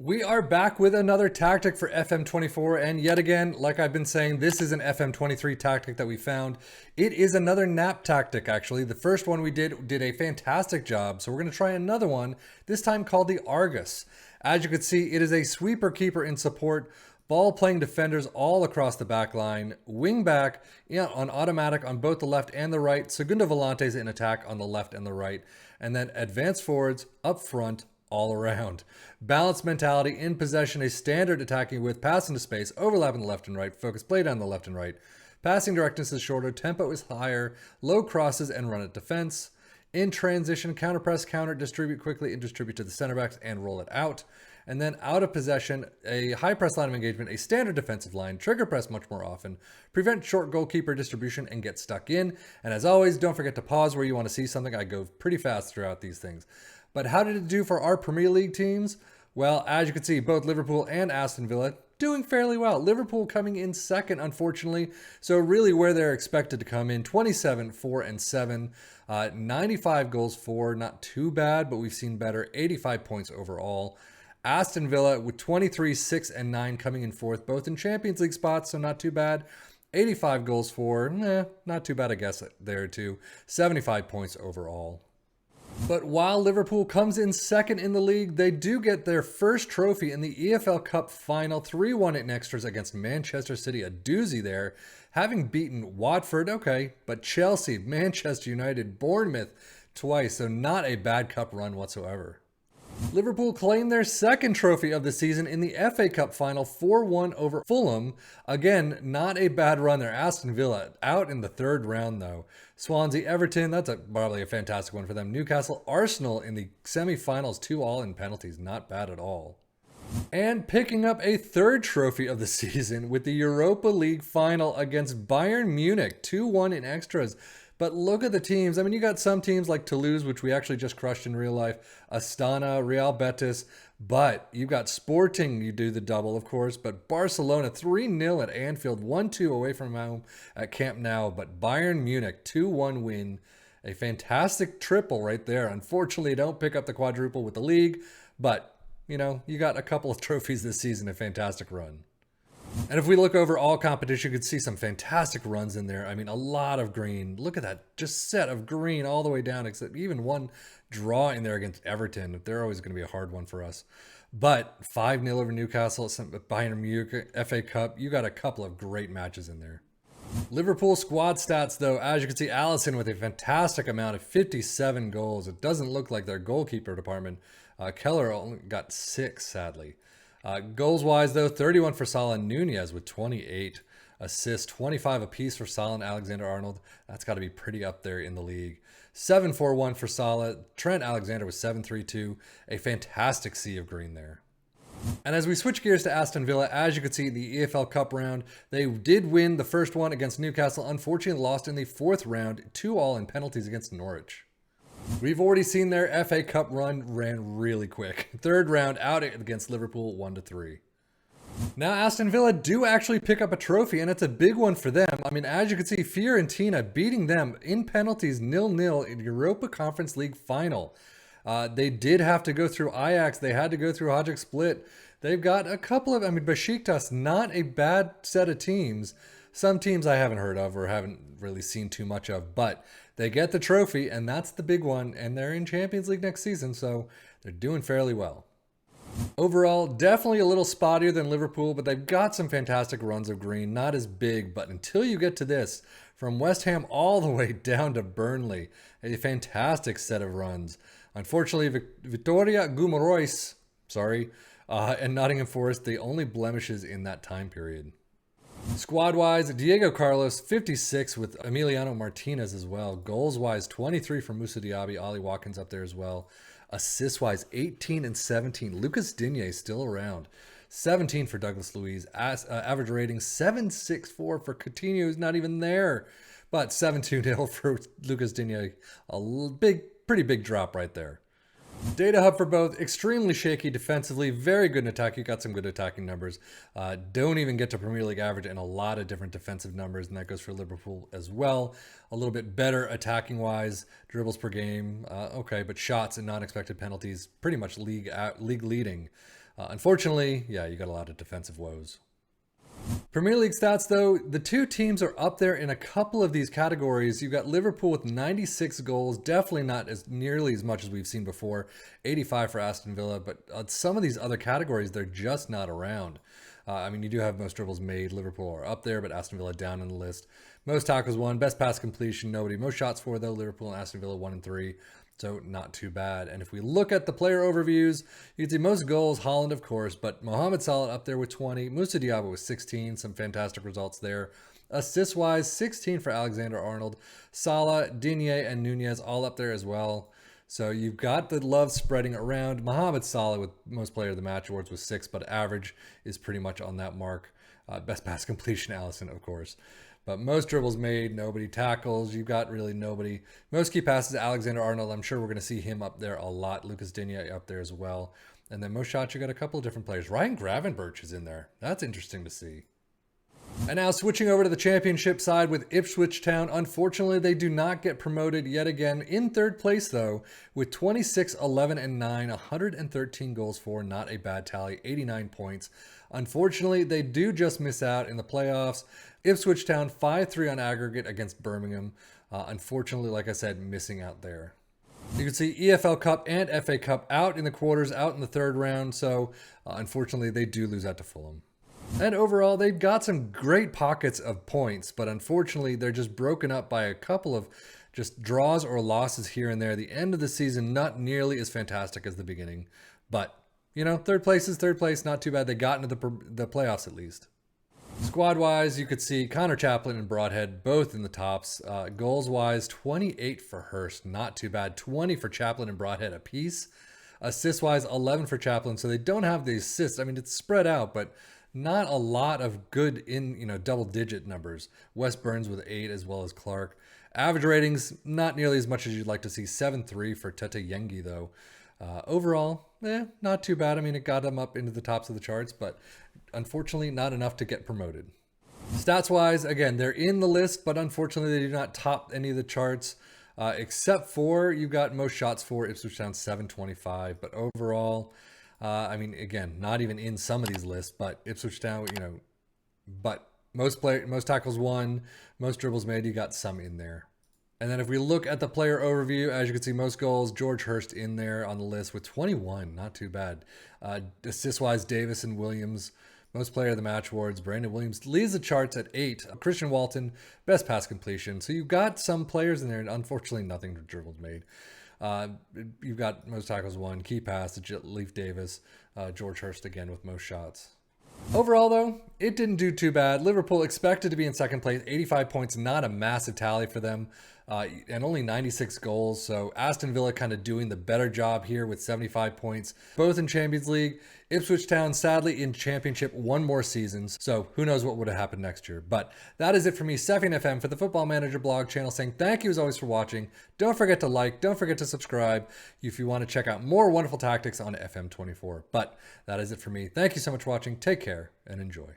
We are back with another tactic for FM24, and yet again, like I've been saying, this is an FM23 tactic that we found. It is another nap tactic, actually. The first one we did a fantastic job, so we're going to try another one, this time called the Argus. As you can see, it is a sweeper keeper in support, ball playing defenders all across the back line, wing back on automatic on both the left and the right, Segundo Volantes in attack on the left and the right, and then advanced forwards up front all around. Balanced mentality, in possession, a standard attacking with passing to space, overlapping the left and right, focus play down the left and right. Passing directness is shorter, tempo is higher, low crosses and run at defense. In transition, counter press, counter, distribute quickly and distribute to the center backs and roll it out. And then out of possession, a high press line of engagement, a standard defensive line, trigger press much more often, prevent short goalkeeper distribution and get stuck in. And as always, don't forget to pause where you want to see something. I go pretty fast throughout these things. But how did it do for our Premier League teams? Well, as you can see, both Liverpool and Aston Villa doing fairly well. Liverpool coming in second, unfortunately. So really where they're expected to come in, 27, 4, and 7. 95 goals for, not too bad, but we've seen better. 85 points overall. Aston Villa with 23, 6, and 9 coming in fourth, both in Champions League spots, so not too bad. 85 goals for, not too bad, I guess, there too. 75 points overall. But while Liverpool comes in second in the league, they do get their first trophy in the EFL Cup final, 3-1 in extras against Manchester City, a doozy there, having beaten Watford, okay, but Chelsea, Manchester United, Bournemouth twice, so not a bad cup run whatsoever. Liverpool claimed their second trophy of the season in the FA Cup final, 4-1 over Fulham. Again, not a bad run there. Aston Villa out in the third round, though. Swansea, Everton, that's probably a fantastic one for them. Newcastle, Arsenal in the semi-finals, 2-2 in penalties. Not bad at all. And picking up a third trophy of the season with the Europa League final against Bayern Munich, 2-1 in extras. But look at the teams. I mean, you got some teams like Toulouse, which we actually just crushed in real life, Astana, Real Betis, but you've got Sporting, you do the double, of course, but Barcelona 3-0 at Anfield, 1-2 away from home at Camp Nou, but Bayern Munich 2-1 win. A fantastic triple right there. Unfortunately, don't pick up the quadruple with the league, but, you know, you got a couple of trophies this season, a fantastic run. And if we look over all competition, you could see some fantastic runs in there. I mean, a lot of green. Look at that, just set of green all the way down, except even one draw in there against Everton. They're always going to be a hard one for us. But 5-0 over Newcastle, Bayern Munich, FA Cup. You got a couple of great matches in there. Liverpool squad stats, though, as you can see, Alisson with a fantastic amount of 57 goals. It doesn't look like their goalkeeper department. Keller only got 6, sadly. Goals-wise, though, 31 for Salah and Nunez with 28 assists, 25 apiece for Salah and Alexander-Arnold. That's got to be pretty up there in the league. 7-4-1 for Salah. Trent Alexander with 7-3-2. A fantastic sea of green there. And as we switch gears to Aston Villa, as you can see, the EFL Cup round, they did win the first one against Newcastle. Unfortunately, lost in the fourth round, 2-2 in penalties against Norwich. We've already seen their FA Cup run ran really quick. Third round out against Liverpool, 1-3. Now Aston Villa do actually pick up a trophy, and it's a big one for them. I mean, as you can see, Fiorentina beating them in penalties 0-0 in Europa Conference League final. They did have to go through Ajax. They had to go through Hajduk Split. They've got a couple of, Besiktas, not a bad set of teams. Some teams I haven't heard of or haven't really seen too much of, but they get the trophy, and that's the big one, and they're in Champions League next season, so they're doing fairly well. Overall, definitely a little spottier than Liverpool, but they've got some fantastic runs of green. Not as big, but until you get to this, from West Ham all the way down to Burnley, a fantastic set of runs. Unfortunately, Victoria Guimaraes, and Nottingham Forest, the only blemishes in that time period. Squad-wise, Diego Carlos, 56 with Emiliano Martinez as well. Goals-wise, 23 for Moussa Diaby, Ollie Watkins up there as well. Assists-wise, 18 and 17. Lucas Digne still around. 17 for Douglas Luiz. Average rating, 7.64 for Coutinho, who's not even there. But 7-2-0 for Lucas Digne. Pretty big drop right there. Data hub for both, extremely shaky defensively, very good in attack. You got some good attacking numbers. Don't even get to Premier League average and a lot of different defensive numbers, and that goes for Liverpool as well. A little bit better attacking wise, dribbles per game, okay, but shots and non-expected penalties, pretty much league leading. Unfortunately, yeah, you got a lot of defensive woes. Premier League stats, though, the two teams are up there in a couple of these categories. You've got Liverpool with 96 goals, definitely not as nearly as much as we've seen before, 85 for Aston Villa, but some of these other categories, they're just not around. I mean, you do have most dribbles made. Liverpool are up there, but Aston Villa down on the list. Most tackles won, best pass completion, nobody. Most shots for, though, Liverpool and Aston Villa 1 and 3. So not too bad. And if we look at the player overviews, you can see most goals, Haaland, of course, but Mohamed Salah up there with 20. Moussa Diabo with 16. Some fantastic results there. Assist-wise, 16 for Alexander-Arnold. Salah, Digne, and Nunez all up there as well. So you've got the love spreading around. Mohamed Salah with most player of the match awards with 6, but average is pretty much on that mark. Best pass completion, Alisson, of course. But most dribbles made, nobody. Tackles, you've got really nobody. Most key passes, Alexander-Arnold. I'm sure we're going to see him up there a lot. Lucas Digne up there as well. And then most shots, you got a couple of different players. Ryan Gravenberch is in there. That's interesting to see. And now switching over to the championship side with Ipswitch Town. Unfortunately, they do not get promoted yet again. In third place, though, with 26, 11, and 9, 113 goals for, not a bad tally, 89 points. Unfortunately, they do just miss out in the playoffs. Ipswich Town 5-3 on aggregate against Birmingham. Unfortunately, like I said, missing out there. You can see EFL Cup and FA Cup out in the quarters, out in the third round. So unfortunately, they do lose out to Fulham. And overall, they've got some great pockets of points, but unfortunately, they're just broken up by a couple of just draws or losses here and there. The end of the season, not nearly as fantastic as the beginning. But, you know, third place is third place. Not too bad. They got into the playoffs at least. Squad-wise, you could see Connor Chaplin and Broadhead both in the tops. Goals-wise, 28 for Hurst. Not too bad. 20 for Chaplin and Broadhead apiece. Assists-wise, 11 for Chaplin. So they don't have the assists. I mean, it's spread out, but not a lot of good double-digit numbers. Wes Burns with 8 as well as Clark. Average ratings, not nearly as much as you'd like to see. 7.3 for Tete Yengi, though. Overall, not too bad. I mean, it got them up into the tops of the charts, but unfortunately not enough to get promoted. Stats-wise, again, they're in the list, but unfortunately they do not top any of the charts, except for you got most shots for Ipswich Town 725. But overall, I mean, again, not even in some of these lists, but Ipswich Town, but most tackles won, most dribbles made, you got some in there. And then if we look at the player overview, as you can see, most goals, George Hurst in there on the list with 21. Not too bad. Assist-wise, Davis and Williams. Most player of the match awards, Brandon Williams leads the charts at 8. Christian Walton, best pass completion. So you've got some players in there, and unfortunately nothing for dribbles made. You've got most tackles won, key pass, Leif Davis, George Hurst again with most shots. Overall, though, it didn't do too bad. Liverpool expected to be in second place, 85 points, not a massive tally for them, and only 96 goals. So Aston Villa kind of doing the better job here with 75 points, both in Champions League. Ipswich Town, sadly, in Championship, one more seasons. So who knows what would have happened next year. But that is it for me, Stefan FM, for the Football Manager blog channel, saying thank you as always for watching. Don't forget to like, don't forget to subscribe if you want to check out more wonderful tactics on FM24. But that is it for me. Thank you so much for watching. Take care and enjoy.